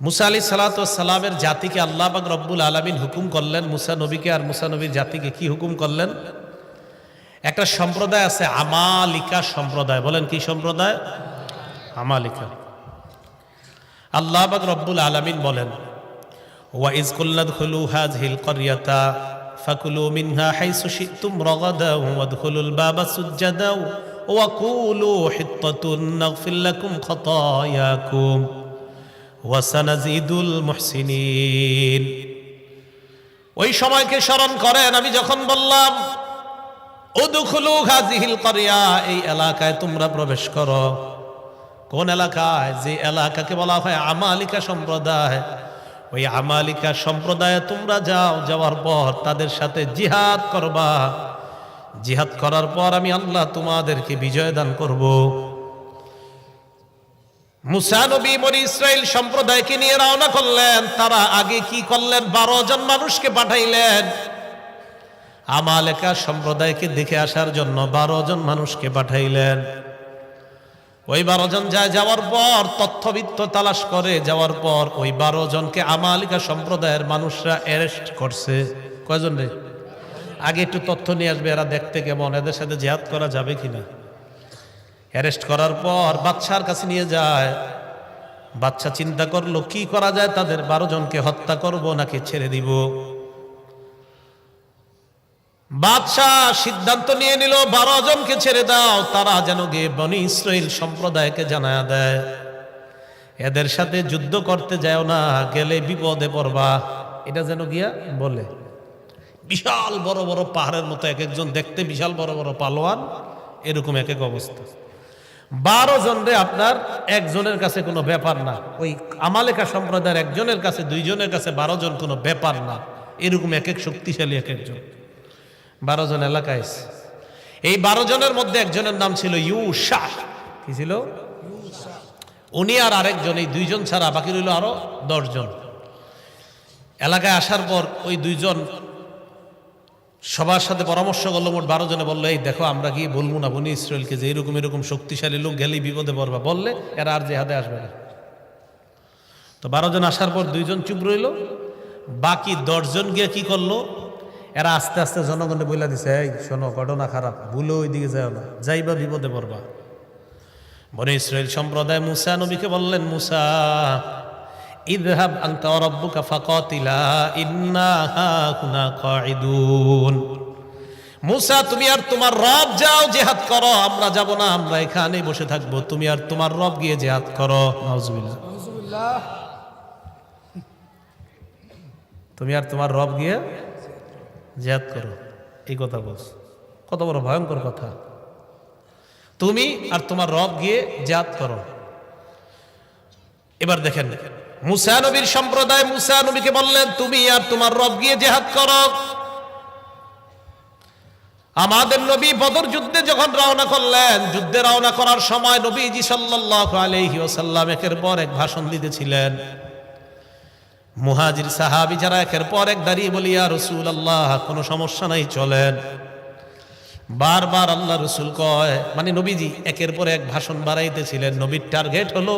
মুসা আলাইহিস সালাতু ওয়াস সালামের জাতিকে আল্লাহ পাক রব্বুল আলামিন হুকুম করলেন, মুসা নবীকে আর মুসা নবীর জাতিকে কি হুকুম করলেন? একটা সম্প্রদায় আছে আমালিকা সম্প্রদায়। বলেন কি সম্প্রদায়? আমালিকা। আল্লাহ পাক রব্বুল আলামিন বলেন, ওয়া ইজ কুল্লা দুখুলু হাযিহিল ক্বরিয়াতা ফাকুলু মিনহা হাইসু শি'তুম রাগাদাও ওয়াদখুলুল বাবা সুজ্জাদাও ওয়া কুলু হিত্তাতুন নাগফির লাকুম খাতায়াকুম ওয়া সানাজিদুল মুহসিনিন। ওই সময়কে স্মরণ করেন, আমি যখন বললাম উদখুলু হাযিহিল ক্বরিয়া, এই এলাকায় তোমরা প্রবেশ করো। কোন এলাকায়? যে এলাকাকে বলা হয় আমালিকা সম্প্রদায়। ওই আমালিকা সম্প্রদায়ে তোমরা যাও, যাওয়ার পর তাদের সাথে জিহাদ করবা। জিহাদ করার পর আমি আল্লাহ তোমাদেরকে বিজয় দান করব। মুসা নবী বনি ইসরাইল সম্প্রদায়কে নিয়ে রওনা করলেন। তারা আগে কি করলেন? 12 জন মানুষকে পাঠাইলেন আমালিকা সম্প্রদায়কে দেখে আসার জন্য। 12 জন মানুষকে পাঠাইলেন। ওই 12 জন যাওয়ার পর তথ্যবিত্ত তালাশ করে যাওয়ার পর ওই 12 জনকে আমালিকা সম্প্রদায়ের মানুষরা অ্যারেস্ট করছে। কয়জন রে? আগে একটু তথ্য নিয়ে আসবে, এরা দেখতে কেমন, এদের সাথে জিহাদ করা যাবে কিনা। অ্যারেস্ট করার পর বাদশার কাছে নিয়ে যায়। বাদশা চিন্তা করলো কি করা যায়, তাদের 12 জনকে হত্যা করব নাকি ছেড়ে দিব। বাদশাহ সিদ্ধান্ত নিয়ে নিল 12 জনকে ছেড়ে দাও, তারা যেন গিয়ে বনি ইসরাইল সম্প্রদায়কে জানায়া দেয় এদের সাথে যুদ্ধ করতে যাও না, গেলে বিপদে পড়বা। এটা যেন গিয়া বলে। বিশাল বড় বড় পাহাড়ের মতো এক একজন দেখতে, বিশাল বড় বড় পালোয়ান, এরকম এক এক অবস্থা। 12 জন রে আপনার একজনের কাছে কোনো ব্যাপার না। ওই আমালিকা সম্প্রদায়ের একজনের কাছে, 2 জনের কাছে 12 জন কোনো ব্যাপার না। এরকম এক এক শক্তিশালী এক একজন। 12 জন এলাকায়। এই 12 জনের মধ্যে একজনের নাম ছিল ইউশা। কি ছিল? উনি আর আরেকজন, এই 2 জন ছাড়া বাকি রইল আরো 10 জন। এলাকায় আসার পর ওই 2 জন সবার সাথে পরামর্শ করলো। মোট 12 জনে বললো, এই দেখো আমরা গিয়ে বলবো না বনি ইসরায়েলকে যে এরকম এরকম শক্তিশালী লোক, গেলেই বিপদে পড়বা। বললে এরা আর জেহাদে আসবে না। তো 12 জন আসার পর 2 জন চুপ রইল। বাকি 10 জন গিয়ে কি করলো? এরা আস্তে আস্তে জনগণে বইলা দিছে, এই শোনো ঘটনা খারাপ, ভুলে ওই দিকে যাও না, যাইবা বিপদে পড়বা। বনি ইসরাইল সম্প্রদায় মুসা নবীকে বললেন, মুসা ইযহাব আনতা ওয়া রাব্বুকা ফাকাতিলা ইন্না হাকুনা কাঈদুন। মুসা তুমি আর তোমার রব যাও, জিহাদ করো, আমরা যাব না, আমরা এখানেই বসে থাকবো। তুমি আর তোমার রব গিয়ে জিহাদ করো। নাউজুবিল্লাহ। তুমি আর তোমার রব গিয়ে জিহাদ করো, এই কথা বলছ। কত বড় ভয়ঙ্কর কথা। তুমি আর তোমার রব গিয়ে জিহাদ করো। এবার দেখেন, মুসা নবীর সম্প্রদায় মুসা নবীকে বললেন, তুমি আর তোমার রব গিয়ে জিহাদ করো। আমাদের নবী বদর যুদ্ধে যখন রওনা করলেন, যুদ্ধে রওনা করার সময় নবীজি সাল্লাল্লাহু আলাইহি ওয়াসাল্লাম একের পর এক ভাষণ দিতেছিলেন। মুহাজির সাহাবী যারা একের পর এক দাঁড়িয়ে বলি, ইয়া রাসূলুল্লাহ কোনো সমস্যা নাই, চলেন। বারবার আল্লাহ রসুল কয়, মানে নবীজি একের পর এক ভাষণ বাড়াইতেছিলেন। নবীর টার্গেট হলো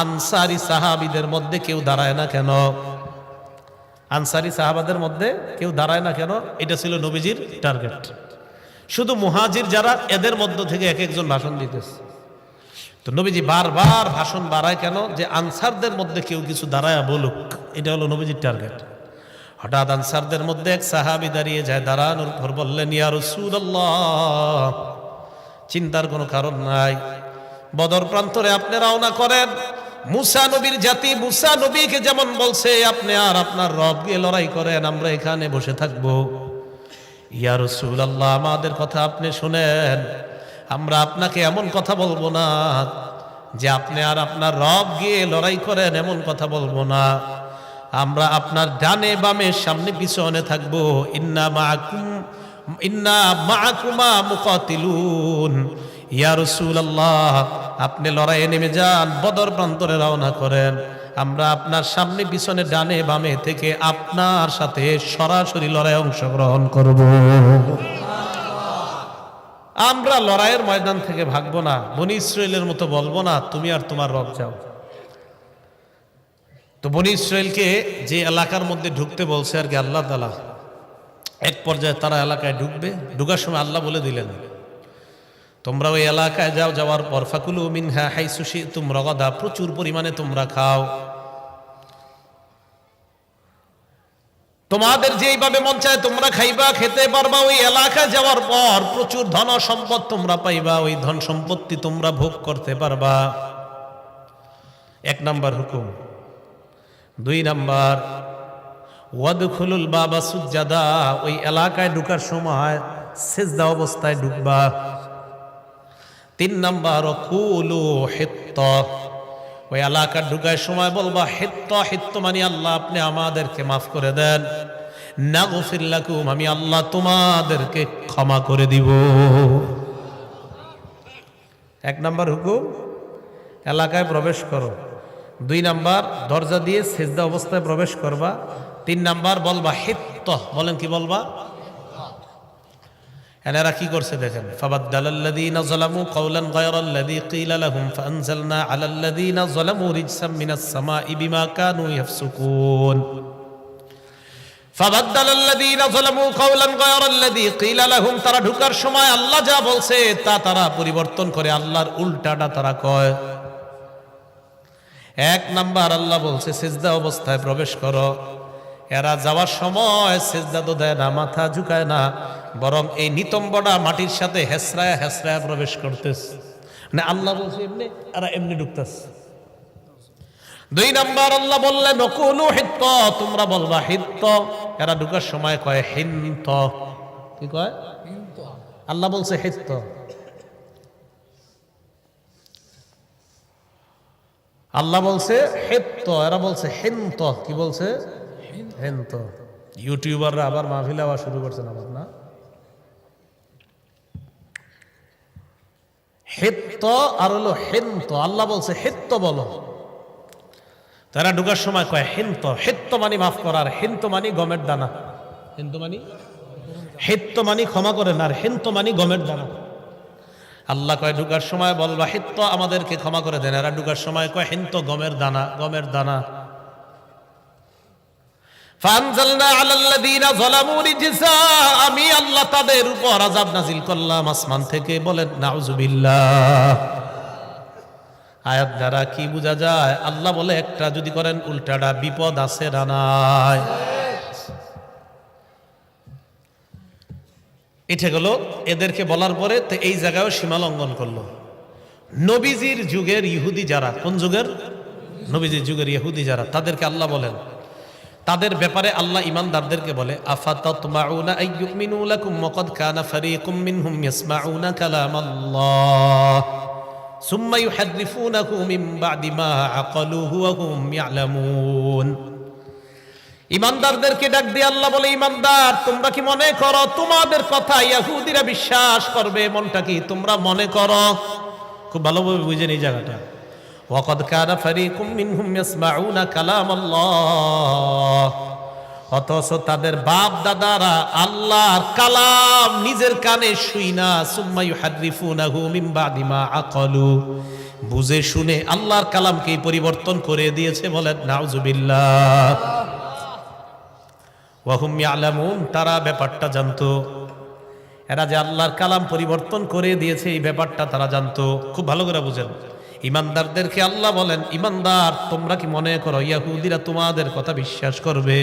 আনসারি সাহাবীদের মধ্যে কেউ দাঁড়ায় না কেন, আনসারি সাহাবাদের মধ্যে কেউ দাঁড়ায় না কেন, এটা ছিল নবীজির টার্গেট। শুধু মুহাজির যারা, এদের মধ্য থেকে এক একজন ভাষণ দিতেছে। তো নবীজি বারবার ভাষণ বাড়ায় কেন? যে আনসারদের মধ্যে কেউ কিছু দাঁড়ায় বলুক, এটা হলো নবীজির টার্গেট। হঠাৎ আনসারদের মধ্যে এক সাহাবী দাঁড়িয়ে যায়, দাঁড়ানোর পর বললেন, ইয়া রাসূলুল্লাহ চিন্তার কোনো কারণ নাই, বদর প্রান্তরে আপনি রওনা করেন। মুসা নবীর জাতি মুসা নবীকে যেমন বলছে, আপনি আর আপনার রব গিয়ে লড়াই করেন, আমরা এখানে বসে থাকবো। ইয়া রাসূলুল্লাহ আমাদের কথা আপনি শুনেন, আমরা আপনাকে এমন কথা বলবো না যে আপনি আর আপনার রব গিয়ে লড়াই করেন, এমন কথা বলবো না। আমরা আপনার ডানে বামে সামনে পিছনে থাকবো। ইন্না মাআকুমা মুকাতিলুন। ইয়া রাসূলুল্লাহ আপনি লড়াইয়ে নেমে যান, বদর প্রান্তরে রওনা করেন, আমরা আপনার সামনে পিছনে ডানে বামে থেকে আপনার সাথে সরাসরি লড়াই অংশগ্রহণ করব। আমরা লড়াইয়ের ময়দান থেকে ভাগবো না, বনি ইসরাইলের মতো বলবো না তুমি আর তোমার রব যাও। তো বনী ইসরাইলকে যে এলাকার মধ্যে ঢুকতে বলছে আর কি আল্লাহ তাআলা, এক পর্যায়ে তারা এলাকায় ঢুকবে। ঢুকার সময় আল্লাহ বলে দিলেন, তোমরা ওই এলাকায় যাও, যাওয়ার পর ফাকুলু মিনহা হাইসু শি'তুম রাগাদা, প্রচুর পরিমাণে তোমরা খাও, তোমাদের যেইভাবে মন চায় তোমরা খাইবা, খেতে পারবা। ওই এলাকায় যাওয়ার পর প্রচুর ধন সম্পদ তোমরা পাইবা, ওই ধন সম্পত্তি তোমরা ভোগ করতে পারবা। এক নাম্বার হুকুম। 2 নাম্বার, ওয়াদখুলুল বাবা সুজ্জাদা, ওই এলাকায় ঢুকার সময় সিজদা অবস্থায় ঢুকবা। 3 নাম্বার, কুলু হিত্তা, ওই এলাকার ঢুকার সময় বলবা হিত্তা। হিত্তা মানে আল্লাহ আপনি আমাদেরকে মাফ করে দেন, নাগফির লাকুম, আমি আল্লাহ তোমাদেরকে ক্ষমা করে দিব। 1 নাম্বার হুকুম, এলাকায় প্রবেশ করো। 2 নাম্বার, দরজা দিয়ে সিজদা অবস্থায় প্রবেশ করবা। 3 নাম্বার বলবা হিত্তা, বলেন কি বলবা? এনারা কি করছে দেখেন, ফাবাদদালাল্লাযীনা যালামু কাওলান গায়রাল্লাযী ক্বিলা লাহুম ফাআনজালনা আলাল্লাযীনা যালামু রিজসাম মিনাস সামাই বিমা কানু ইয়াফসুকুন। ফাবাদদালাল্লাযীনা যালামু কাওলান গায়রাল্লাযী ক্বিলা লাহুম, তারা ঢুকার সময় আল্লাহ যা বলছে তা তারা পরিবর্তন করে, আল্লাহর উল্টাটা তারা কয়। 1 নাম্বার আল্লাহ বলছে সিজদা অবস্থায় প্রবেশ করো, এরা যাওয়ার সময় সিজদা তো দেয় না, মাথা ঝুঁকায় না, বরং এই নিতম্বটা মাটির সাথে হেসরায় হেসরায় প্রবেশ করতেছে। মানে আল্লাহ বলছে এমনি, এরা এমনি ঢুকতেছে। 2 নাম্বার আল্লাহ বললেন নকুলু হিত্ত, তোমরা বলবা হিত্ত, এরা ঢুকার সময় কয় হিন্ত। কি কয়? আল্লাহ বলছে হিত্ত, আল্লাহ বলছে হিত্ত, এরা বলছে হিন্ত। কি বলছে? হিন্ত। ইউটিউবাররা আবার মাহফিলে আওয়াজ শুরু করছেন আবার, না? হিত্ত আর হলো হিন্ত। আল্লাহ বলছে হিত্ত বলো, তারা ঢুকার সময় কয় হিন্ত। হিত্ত মানে মাফ করার, হিন্ত মানে গমের দানা। হিন্ত মানে, হিত্ত মানে ক্ষমা করেন, আর হিন্ত মানে গমের দানা। আল্লাহ কয় ঢুকার সময় বলবা হিত্ত, আমাদেরকে ক্ষমা করে দেন। এরা ঢুকার সময় কয় হিন্ত, গমের দানা, গমের দানা। ফাআনজালনা আলাল্লাযীনা যালামু রিজসা, আমি আল্লাহ তাদের উপর আযাব নাজিল করলাম আসমান থেকে। বলেন নাউযুবিল্লাহ। আয়াত দ্বারা কি বোঝা যায়? আল্লাহ বলে একটা যদি করেন উল্টাটা বিপদ আছে না নাই? এটা গেল এদেরকে বলার পরে তো এই জায়গায়ও সীমা লঙ্ঘন করলো। নবীজির যুগের ইহুদি যারা, কোন যুগের? নবীজির যুগের ইহুদি যারা, তাদেরকে আল্লাহ বলেন, তাদের ব্যাপারে আল্লাহ ইমানদারদেরকে বলে আফাতাতমাউনা আইয়ুমিনু লাকুম ওয়াকাদ কানা ফারীকুম মিনহুম ইয়াসমাউনা কালামাল্লাহ সুম্মা ইউহাররিফুনাহু মিন বা'দি মা আকালুহু ওয়া হুম ইয়ালামুন। ইমানদারদেরকে ডাক দিয়ে আল্লাহ বলে, ইমানদার তোমরা কি মনে করো তোমাদের কথা ইহুদিরা বিশ্বাস করবে? মনটা কি তোমরা মনে করো? খুব ভালোভাবে বুঝেন এই জায়গাটা। ওয়াকাদ কানা ফারীকুম মিনহুম ইয়াসমাউনা কালামাল্লাহ, অথচ তাদের বাপ দাদারা আল্লাহর কালাম নিজের কানে শুইনা সুম্মা ইউহাররিফুনাহু মিন বা'দি মা আকালু, বুঝে শুনে আল্লাহর কালামকে পরিবর্তন করে দিয়েছে। বলেন নাউযুবিল্লাহ। ওয়া হুম ইয়ালামুন, তারা ব্যাপারটা জানতো। এরা যে আল্লাহর কালাম পরিবর্তন করে দিয়েছে এই ব্যাপারটা তারা জানতো। খুব ভালো করে বুঝেন। ইমানদারদেরকে আল্লাহ বলেন, ইমানদার তোমরা কি মনে করো ইহুদিরা তোমাদের কথা বিশ্বাস করবে?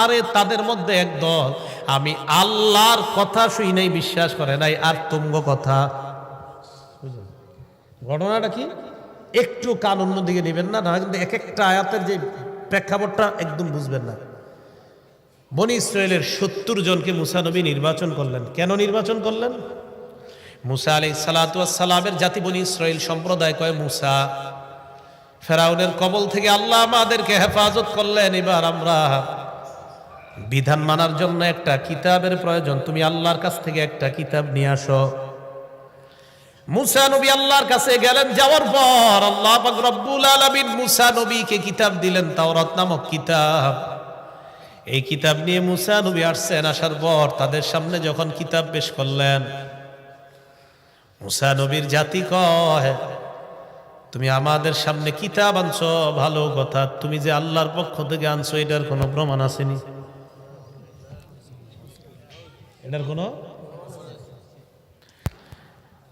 আরে তাদের মধ্যে একদল আমি আল্লাহর কথা শুই নাই, বিশ্বাস করে নাই, আর তুঙ্গ কথা। ঘটনাটা কি একটু কান অন্যদিকে নেবেন না, না কিন্তু এক একটা আয়াতের যে প্রেক্ষাপটটা একদম বুঝবেন না। বনী ইসরায়েলের 70 জনকে মুসা নবী নির্বাচন করলেন। কেন নির্বাচন করলেন? মুসা আলাইহিস সালাতু ওয়াস সালামের জাতি বনী ইসরাইল সম্প্রদায় কয়, মুসা ফেরাউনের কবল থেকে আল্লাহ আমাদেরকে হেফাজত করলেন, এবার আমরা বিধান মানার জন্য একটা কিতাবের প্রয়োজন, তুমি আল্লাহর কাছ থেকে একটা কিতাব নিয়ে আসো। মুসা নবী আল্লাহর কাছে গেলেন, যাওয়ার পর আল্লাহ পাক রব্বুল আলামিন মুসা নবীকে কিতাব দিলেন, তাওরাত নামক কিতাব। এই কিতাব নিয়ে মুসা নবী আসছেন। আসার পর তাদের সামনে যখন কিতাব পেশ করলেন, মুসা নবীর জাতি কয়, তুমি আমাদের সামনে কিতাব আনছো ভালো কথা, তুমি যে আল্লাহর পক্ষ থেকে আনছো এটার কোনো প্রমাণ আসেনি? এটার কোনো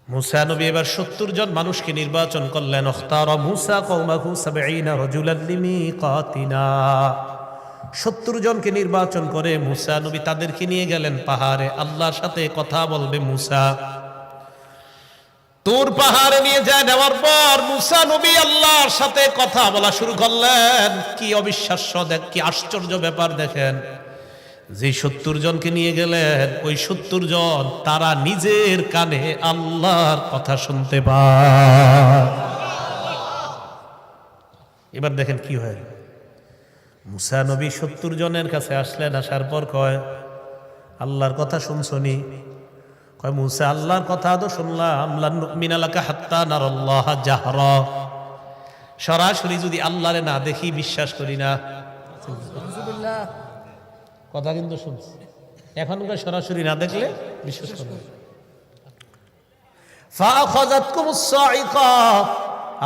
মুসা নবী এবার 70 জন মানুষকে নির্বাচন করলেন। ইখতারা মুসা কওমাহু 70 রাজুলান লিমিকাতিনা। 70 জনকে নির্বাচন করে মুসা নবী তাদেরকে নিয়ে গেলেন পাহাড়ে, আল্লাহর সাথে কথা বলবে মুসা। তুর পাহাড়ে নিয়ে যায়, নেওয়ার পর মুসা নবী আল্লাহর সাথে কথা বলা শুরু করলেন। কি অবিশ্বাস্য, দেখ কি আশ্চর্য ব্যাপার দেখেন। যে 70 জনকে নিয়ে গেলেন, ওই 70 জন তারা নিজের কানে আল্লাহর কথা শুনতে পায়। এবার দেখেন কি হয়। মুসা নবী 70 জনের কাছে আসলেন, আসার পর কয়, আল্লাহর কথা শুনছনি? কয় মুসা, আল্লাহর কথা তো শুনলাম, লান নুমিনা লাকা হাত্তা নারাল্লাহ জাহরা। সরাসরি যদি আল্লাহরে না দেখি বিশ্বাস করি না। কথা কিন্তু শুনছি, এখনকার সরাসরি না দেখলে বিশ্বাস করবে। ফাআখাযাতকুমুস সাইকা,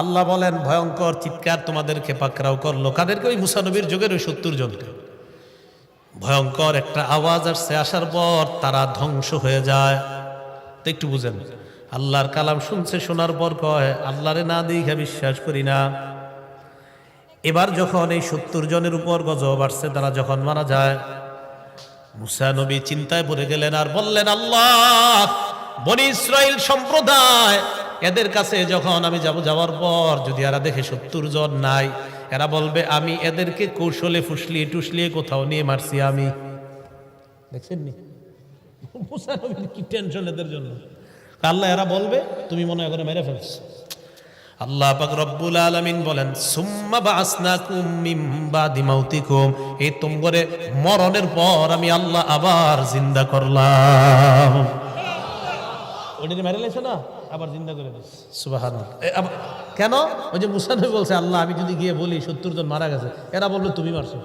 আল্লাহ বলেন ভয়ঙ্কর চিৎকার তোমাদেরকে পাকড়াও করলো। কাদেরকে? ওই মুসা নবীর যুগের ওই 70 জনকে। ভয়ঙ্কর একটা আওয়াজ আসছে, আসার পর তারা ধ্বংস হয়ে যায়। তো একটু বুঝেন, আল্লাহর কালাম শুনছে, শোনার পর কয় আল্লাহরে না দেখে বিশ্বাস করি না। এবার যখন এই 70 জনের উপর গজব আসছে, তারা যখন মারা যায়, মুসা নবী চিন্তায় পড়ে গেলেন আর বললেন, আল্লাহ, বনি ইসরাইল সম্প্রদায়, এদের কাছে যখন আমি যাওয়ার পর যদি এরা দেখে 70 জন নাই, এরা বলবে আমি এদেরকে কৌশলে ফুসলিয়ে টুসলিয়ে কোথাও নিয়ে মারছি। আমি দেখছেন নি মুসা নবীর কি টেনশন এদের জন্য। আল্লাহ এরা বলবে তুমি মনে হয় করে মেরে ফেলছো। আল্লাহ পাক রব্বুল আলামিন বলেন, সুম্মা বাসনাকুম মিন বাদি মাউতিকুম, এই তোমরে মরণের পর আমি আল্লাহ আবার জিন্দা করলাম। ওইটা মেরে লেছে না, আবার জিন্দা করে দিয়েছে। সুবহানাল্লাহ। কেন? ওই যে মুসা নবী বলছে, আল্লাহ আমি যদি গিয়ে বলি 70 জন মারা গেছে, এরা বললো তুমি মারছো।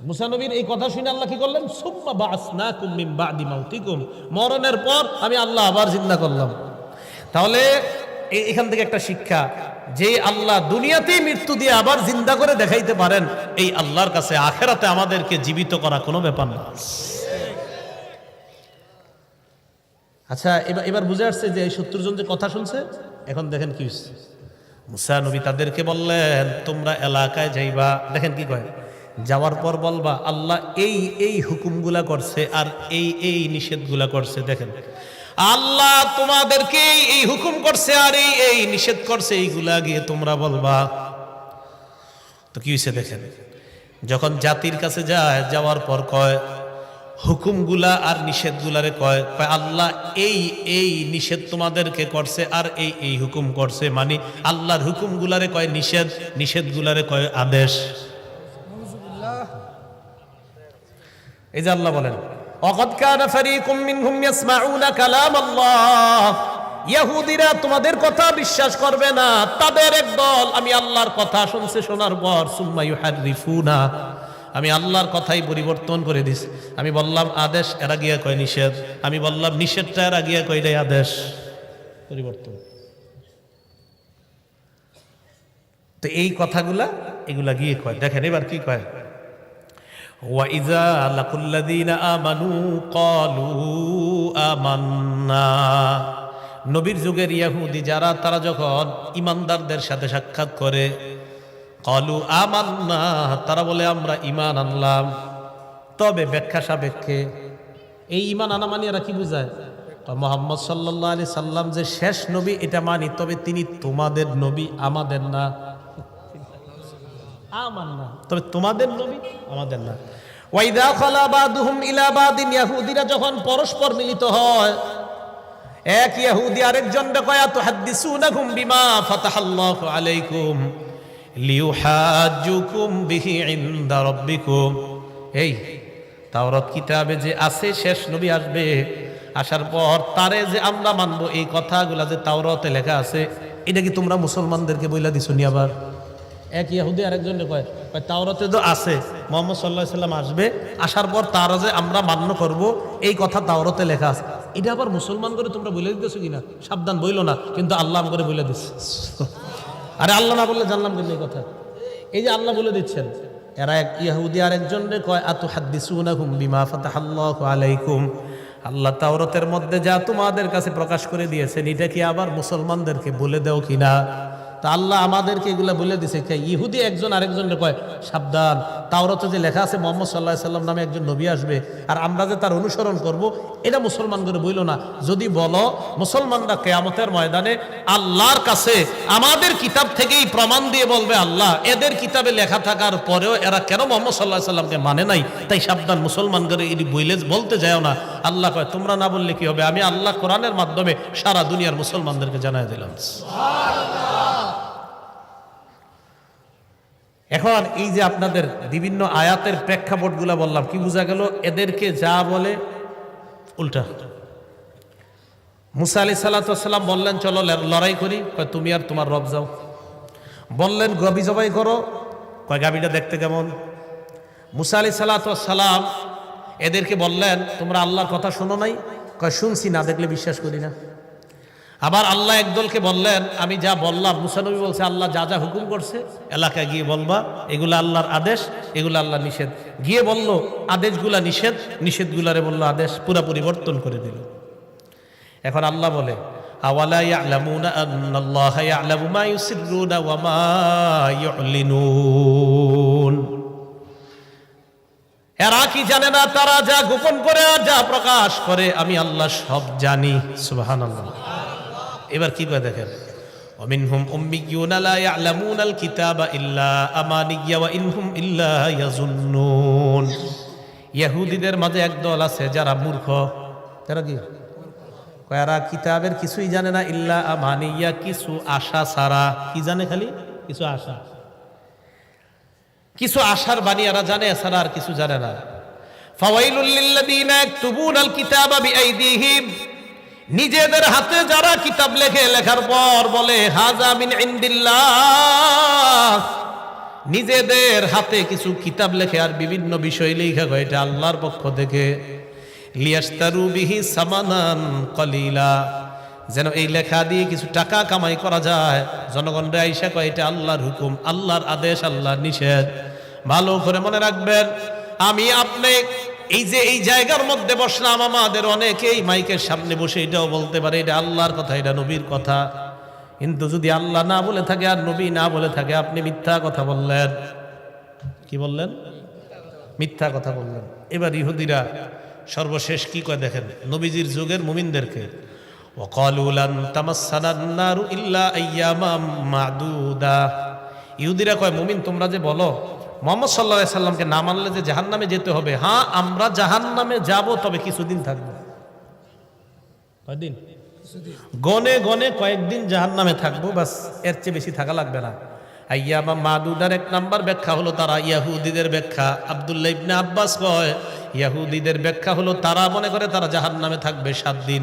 মুসা নবীর এই কথা শুনে আল্লাহ কি করলেন? সুম্মা বাসনাকুম মিন বাদি মাউতিকুম, মরণের পর আমি আল্লাহ আবার জিন্দা করলাম। তাহলে এখান থেকে একটা শিক্ষা, যে আল্লাহ দুনিয়াতেই মৃত্যু দিয়ে আবার জিন্দা করে দেখাইতে পারেন, এই আল্লাহর কাছে আখেরাতে আমাদেরকে জীবিত করা কোনো ব্যাপার না। আচ্ছা, এবার বুঝে আসছে যে এই 70 জন যে কথা শুনছে। এখন দেখেন কি হচ্ছে। মুসা নবী তাদেরকে বললেন, তোমরা এলাকায় যাইবা, দেখেন কি কয়, যাওয়ার পর বলবা আল্লাহ এই এই হুকুমগুলা করছে আর এই এই নিষেধগুলা করছে। দেখেন, আল্লাহ তোমাদেরকে এই হুকুম করছে আর এই এই নিষেধ করছে, এইগুলা গিয়ে তোমরা বলবা। তো কি হয়েছে দেখেন, যখন জাতির কাছে যায়, যাওয়ার পর কয় হুকুমগুলা আর নিষেধগুলারে কয় আল্লাহ এই এই নিষেধ তোমাদেরকে করছে আর এই এই হুকুম করছে, মানে আল্লাহর হুকুমগুলারে কয় নিষেধ, নিষেধগুলারে কয় আদেশ। এই যে আল্লাহ বলেন, ওয়াকাদ কানা ফারীকুম মিনহুম ইয়াসমাউনা কালাম আল্লাহ, ইহুদিরা তোমাদের কথা বিশ্বাস করবে না, তাদের একদল আমি আল্লাহর কথা শুনছে, শোনার পর সুম্মা ইউহাররিফুনা, আমি আল্লাহর কথাই পরিবর্তন করে দিছি। আমি বললাম আদেশ, এরা গিয়া কয় নিষেধ, আমি বললাম নিষেধটা, এরা গিয়া কয় এটাই আদেশ। পরিবর্তন। তো এই কথাগুলা এগুলা গিয়ে কয়। দেখেন এবার কি কয়, ওয়াইযা লাকুল্লাযীনা আমানু ক্বালু আমান্না, নবীর যুগের ইহুদি যারা, তারা যখন ইমানদারদের সাথে সাক্ষাৎ করে, ক্বালু আমান্না, তারা বলে আমরা ঈমান আনলাম। তবে ব্যাখ্যা সাপেক্ষে এই ঈমান আনা মানে এরা কি বুঝায়, মুহাম্মদ সাল্লাল্লাহু আলাইহি সাল্লাম যে শেষ নবী এটা মানি, তবে তিনি তোমাদের নবী, আমাদের না। আমান্না, তবে তোমাদের নবী, আমাদের না। ওয়াইদা খালা বাদুহুম ইলা বাদিন, ইহুদিরা যখন পরস্পর মিলিত হয়, এক ইহুদি আরেকজনকে কয় তুহাদ্দিসুনাকুম বিমা ফাতাহাল্লাহু আলাইকুম লিউহাজ্জুকুম বিহি ইনদা রাব্বিকুম, এই তাওরাত কিতাবে যে আছে শেষ নবী আসবে, আসার পর তারে যে আমরা মানবো, এই কথাগুলা যে তাওরাতে লেখা আছে, এটা কি তোমরা মুসলমানদেরকে বইলা দিছো নি? আবার এক ইহুদি আরেকজনকে কয় তাওরাতে তো আছে মুহাম্মদ সাল্লাল্লাহু আলাইহি সাল্লাম আসবে, আসার পর তারা যে আমরা মান্য করব, এই কথা তাওরাতে লেখা আছে, এটা আবার মুসলমান করে তোমরা বলে দিতেছো কিনা, সাবধান বইলো না, কিন্তু আল্লাহ করে বলে দিচ্ছে। আরে আল্লাহ না বললে জানলাম কিন্তু এই কথা, এই যে আল্লাহ বলে দিচ্ছেন। এরা এক ইহুদি আর একজনরে কয় আতুহাদ্দিসুনাহুম বিমা ফাতাহাল্লাহু আলাইকুম, আল্লাহ তাওরাতের মধ্যে যা তোমাদের কাছে প্রকাশ করে দিয়েছেন এটা কি আবার মুসলমানদেরকে বলে দাও কিনা। তা আল্লাহ আমাদেরকে এগুলা বলে দিছে। ইহুদি একজন আরেকজনরে কয় সাবধান, তাওরাতে যে লেখা আছে মুহাম্মদ সাল্লাল্লাহু আলাইহি সাল্লাম নামে একজন নবী আসবে আর আমরা যে তার অনুসরণ করব, এটা মুসলমান করে বইল না। যদি বলো মুসলমানরা কিয়ামতের ময়দানে আল্লাহর কাছে আমাদের কিতাব থেকেই প্রমাণ দিয়ে বলবে আল্লাহ এদের কিতাবে লেখা থাকার পরেও এরা কেন মুহাম্মদ সাল্লাল্লাহু আলাইহি সাল্লামকে মানে নাই, তাই সাবধান মুসলমান করে এটি বলতে যাও না। আল্লাহ কয় তোমরা না বললে কি হবে, আমি আল্লাহ কোরআনের মাধ্যমে সারা দুনিয়ার মুসলমানদেরকে জানাই দিলাম। এখন এই যে আপনাদের বিভিন্ন আয়াতের প্রেক্ষাপটগুলো বললাম, কি বোঝা গেল? এদেরকে যা বলে উল্টা। মুসা আলাইহিস সালাতু ওয়াস সালাম বললেন চলো লড়াই করি, কয় তুমি আর তোমার রব যাও। বললেন গাবি জবাই করো, কয় গাবিটা দেখতে কেমন? মুসা আলাইহিস সালাতু ওয়াস সালাম এদেরকে বললেন তোমরা আল্লাহর কথা শোনো নাই, কয় শুনছি, না দেখলে বিশ্বাস করি না। আবার আল্লাহ একদলকে বললেন আমি যা বললাম, মুসা নবী বলছে আল্লাহ যা যা হুকুম করছে এলাকায় গিয়ে বলবা এগুলো আল্লাহর আদেশ, এগুলো আল্লাহ নিষেধ। গিয়ে বলল আদেশগুলা নিষেধ, নিষেধগুলারে বলল আদেশ, পুরা পরিবর্তন করে দিল। এখন আল্লাহ বলে আওয়ালা ইয়ালামুনা আন্নাল্লাহা ইয়ালামু মা ইউসিররুনা ওয়া মা ইউলিনুন, এরা কি জানে না তারা যা গোপন করে আর যা প্রকাশ করে আমি আল্লাহ সব জানি। সুবহানাল্লাহ। এবার কি করে দেখেন, ওয়ামিনহুম উম্মিয়ুনা লা ইয়ালামুনাল কিতাবা ইল্লা আমানিয়া ওয়া ইনহুম ইল্লা ইয়াজুন্নুন। ইহুদিদের মাঝে একদল আছে যারা মূর্খ, তারা কি এরা কিতাবের কিছুই জানে না, ইল্লা আমানিয়া কিছু আশা ছাড়া। কি জানে? খালি কিছু আশা, কিছু আশার বাণী এরা জানে, এছাড়া আর কিছু জানে না। ফাওয়াইলুল লিল্লাযীনা ইয়াকতুবুনাল কিতাবা বিআইদিহিম, নিজেদের হাতে যারা কিতাব লেখে, লেখার পর বলে হাযা মিন ইনদিল্লাহ, নিজেদের হাতে কিছু কিতাব লেখে আর বিভিন্ন বিষয় লেখা হয় এটা আল্লাহর পক্ষ থেকে। লিয়াশতারু বিহি সামানান কলিলা, যেন এই লেখা দিয়ে কিছু টাকা কামাই করা যায়। জনগণরা আইসা কয় এটা আল্লাহর হুকুম, আল্লাহর আদেশ, আল্লাহর নিষেধ। ভালো করে মনে রাখবেন, আমি আপনি এই যে এই জায়গার মধ্যে বসলাম, আমাদের অনেকেই মাইকের সামনে বসে এটাও বলতে পারে এটা আল্লাহর কথা, এটা নবীর কথা। কিন্তু যদি আল্লাহ না বলে থাকে আর নবী না বলে থাকে, আপনি মিথ্যা কথা বললেন। কি বললেন? মিথ্যা কথা বললেন। এবার ইহুদিরা সর্বশেষ কি কয় দেখেন, নবীজির যুগের মুমিনদেরকে ওয়াকালু লান তামাসসানান নারু ইল্লা আইয়ামাম মাদুদা। ইহুদিরা কয় মুমিন তোমরা যে বলো মুহাম্মদ সাল্লাল্লাহু আলাইহি সাল্লামকে না মানলে যে জাহান্নামে যেতে হবে, হ্যাঁ আমরা জাহান্নামে যাব, তবে কিছুদিন থাকবো। কয়দিন? গনে গনে কয়েকদিন জাহান্নামে থাকবো, বাস, এর চেয়ে বেশি থাকা লাগবে না। আইয়ামাম মাদুদার এক নাম্বার ব্যাখ্যা হলো তারা ইহুদিদের ব্যাখ্যা। আব্দুল্লাহ ইবনে আব্বাস কয় ইহুদিদের ব্যাখ্যা হলো তারা মনে করে তারা জাহান্নামে থাকবে 7 দিন।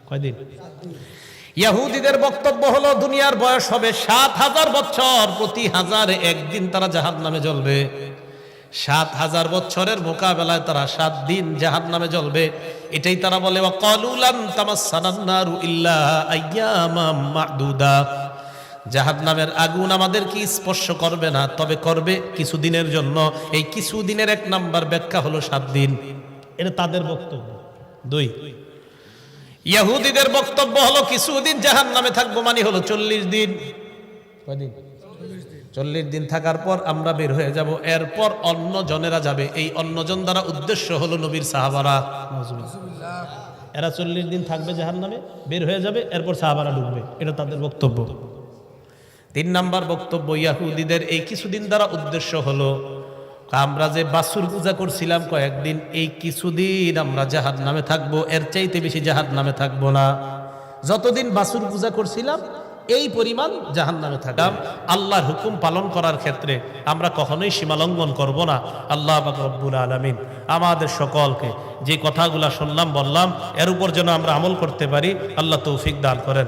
কয়দিন? ইহুদিদের বক্তব্য হলো দুনিয়ার বয়স হবে 7000 বছর, প্রতি 1000 একদিন তারা জাহান্নামে জ্বলবে। 7000 বছরের মোকাবেলায় তারা 7 দিন জাহান্নামে জ্বলবে। এটাই তারা বলে ওয়াকালু লান তামাসসানান নারু ইল্লা আইয়ামাম মাদুদা, জাহান্নামের আগুন আমাদেরকে স্পর্শ করবে না, তবে করবে কিছুদিনের জন্য। এই কিছুদিনের এক নাম্বার ব্যাখ্যা হলো 7 দিন। এটা তাদের বক্তব্য। 2, ইহুদিদের বক্তব্য হলো কিছুদিন জাহান্নামে থাকবো মানে হলো 40 দিন। কয়দিন? 40 দিন থাকার পর আমরা বের হয়ে যাব, এরপর অন্য জনেরা যাবে। এই অন্যজন দ্বারা উদ্দেশ্য হলো নবীর সাহাবারা। এরা 40 দিন থাকবে জাহান্নামে, বের হয়ে যাবে, এরপর সাহাবারা ঢুকবে। এটা তাদের বক্তব্য। 3 নাম্বার বক্তব্য ইহুদিদের এই কিছুদিন দ্বারা উদ্দেশ্য হলো আমরা যে বাছুর পূজা করছিলাম কয়েকদিন, এই কিছুদিন আমরা জাহান্নামে থাকবো, এর চাইতে বেশি জাহান্নামে থাকবো না। যতদিন বাছুর পূজা করছিলাম এই পরিমাণ জাহান্নামে থাকলাম। আল্লাহর হুকুম পালন করার ক্ষেত্রে আমরা কখনোই সীমালঙ্ঘন করব না। আল্লাহ পাক রব্বুল আলামিন আমাদের সকলকে যে কথাগুলা শুনলাম বললাম এর উপর যেন আমরা আমল করতে পারি, আল্লাহ তৌফিক দান করেন।